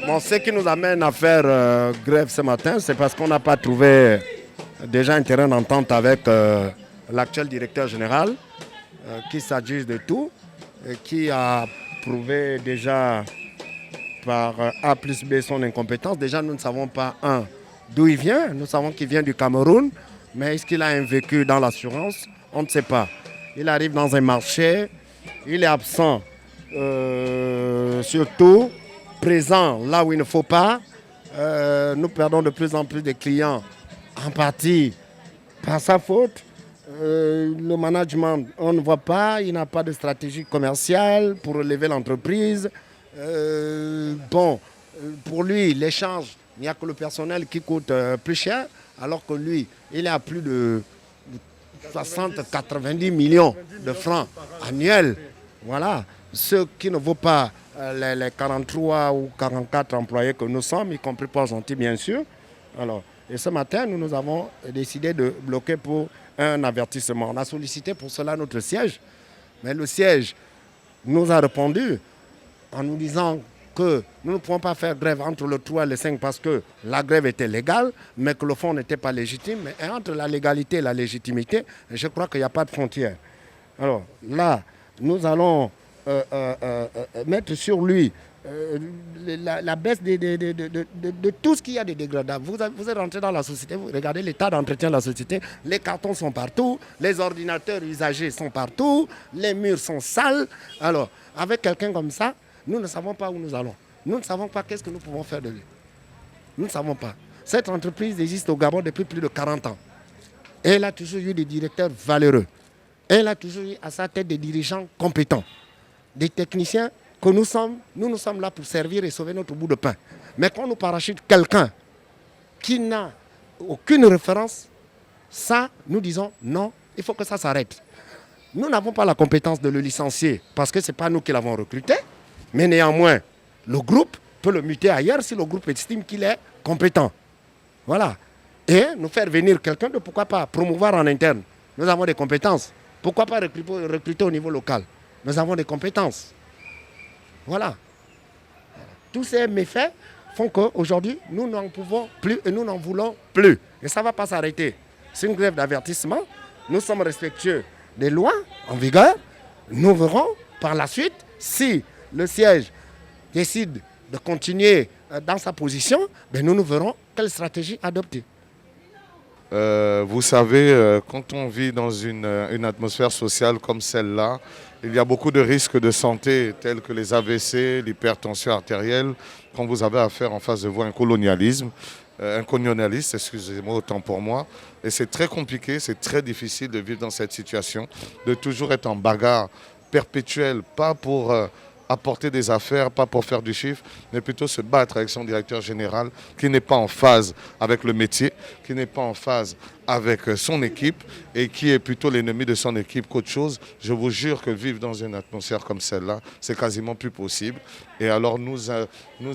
Bon, ce qui nous amène à faire grève ce matin, c'est parce qu'on n'a pas trouvé déjà un terrain d'entente avec l'actuel directeur général, qui s'agisse de tout, et qui a prouvé déjà par A plus B son incompétence. Déjà, nous ne savons pas, d'où il vient. Nous savons qu'il vient du Cameroun, mais est-ce qu'il a un vécu dans l'assurance? On ne sait pas. Il arrive dans un marché, il est absent, surtout présent là où il ne faut pas. Nous perdons de plus en plus de clients, en partie par sa faute. Le management, on ne voit pas, il n'a pas de stratégie commerciale pour relever l'entreprise. Pour lui, l'échange, il n'y a que le personnel qui coûte plus cher, alors que lui, il est à plus de 60-90 millions de francs annuels. Voilà, ce qui ne vaut pas les 43 ou 44 employés que nous sommes, y compris Port-Gentil bien sûr. Alors, et ce matin, nous avons décidé de bloquer pour un avertissement. On a sollicité pour cela notre siège, mais le siège nous a répondu en nous disant que nous ne pouvons pas faire grève entre le 3 et le 5 parce que la grève était légale, mais que le fond n'était pas légitime. Mais entre la légalité et la légitimité, je crois qu'il n'y a pas de frontière. Alors là, nous allons mettre sur lui la baisse de tout ce qu'il y a de dégradable. Vous êtes rentré dans la société, vous regardez l'état d'entretien de la société, les cartons sont partout, les ordinateurs usagés sont partout, les murs sont sales. Alors, avec quelqu'un comme ça, nous ne savons pas où nous allons. Nous ne savons pas qu'est-ce que nous pouvons faire de lui. Nous ne savons pas. Cette entreprise existe au Gabon depuis plus de 40 ans. Et elle a toujours eu des directeurs valeureux. Elle a toujours eu à sa tête des dirigeants compétents, des techniciens que nous sommes là pour servir et sauver notre bout de pain. Mais quand on nous parachute quelqu'un qui n'a aucune référence, ça, nous disons non, il faut que ça s'arrête. Nous n'avons pas la compétence de le licencier parce que ce n'est pas nous qui l'avons recruté, mais néanmoins, le groupe peut le muter ailleurs si le groupe estime qu'il est compétent. Voilà. Et nous faire venir quelqu'un de pourquoi pas promouvoir en interne. Nous avons des compétences. Pourquoi pas recruter au niveau local? Nous avons des compétences. Voilà. Tous ces méfaits font qu'aujourd'hui, nous n'en pouvons plus et nous n'en voulons plus. Et ça ne va pas s'arrêter. C'est une grève d'avertissement. Nous sommes respectueux des lois en vigueur. Nous verrons par la suite si le siège décide de continuer dans sa position, ben nous verrons quelle stratégie adopter. Vous savez, quand on vit dans une atmosphère sociale comme celle-là, il y a beaucoup de risques de santé tels que les AVC, l'hypertension artérielle, quand vous avez affaire en face de vous à un colonialiste, excusez-moi autant pour moi. Et c'est très compliqué, c'est très difficile de vivre dans cette situation, de toujours être en bagarre perpétuelle, pas pour apporter des affaires, pas pour faire du chiffre, mais plutôt se battre avec son directeur général qui n'est pas en phase avec le métier, qui n'est pas en phase avec son équipe et qui est plutôt l'ennemi de son équipe qu'autre chose. Je vous jure que vivre dans une atmosphère comme celle-là, c'est quasiment plus possible. Et alors nous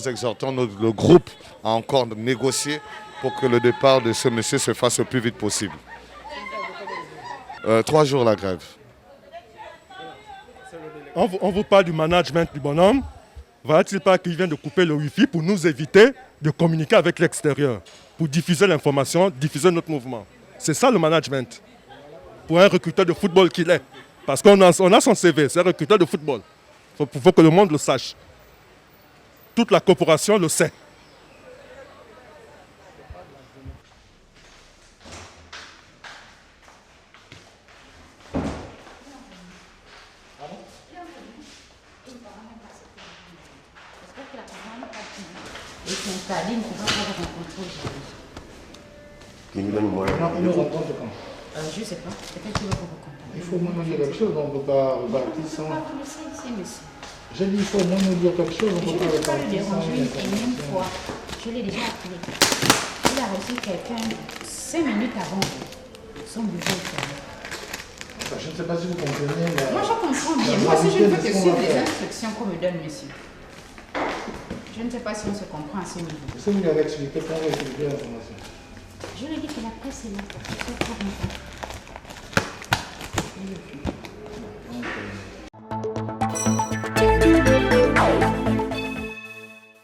exhortons le groupe à encore négocier pour que le départ de ce monsieur se fasse le plus vite possible. 3 jours la grève. On vous parle du management du bonhomme. Va-t-il pas qu'il vient de couper le Wi-Fi pour nous éviter de communiquer avec l'extérieur, pour diffuser l'information, diffuser notre mouvement? C'est ça le management. Pour un recruteur de football qu'il est. Parce qu'on a son CV, c'est un recruteur de football. Il faut que le monde le sache. Toute la corporation le sait. Qui nous donne moyen. Non, il nous rencontre quand? Je ne sais pas. Peut-être qu'il va vous rencontrer. Il faut au moins nous dire quelque chose, on ne peut pas repartir sans. Monsieur. J'ai dit il faut au moins nous dire quelque chose, on ne peut pas repartir sans. Je ne peux pas le déranger une énième fois. Je l'ai déjà appelé. Il a reçu quelqu'un 5 minutes avant son bureau fermé. Je ne sais pas si vous comprenez. Moi je comprends bien. Moi si je ne veux que suivre les instructions qu'on me donne, monsieur. Je ne sais pas si on se comprend à ce niveau. Est-ce que vous lui avez expliqué comment vous utilisez l'information? Je lui ai dit que la presse est là.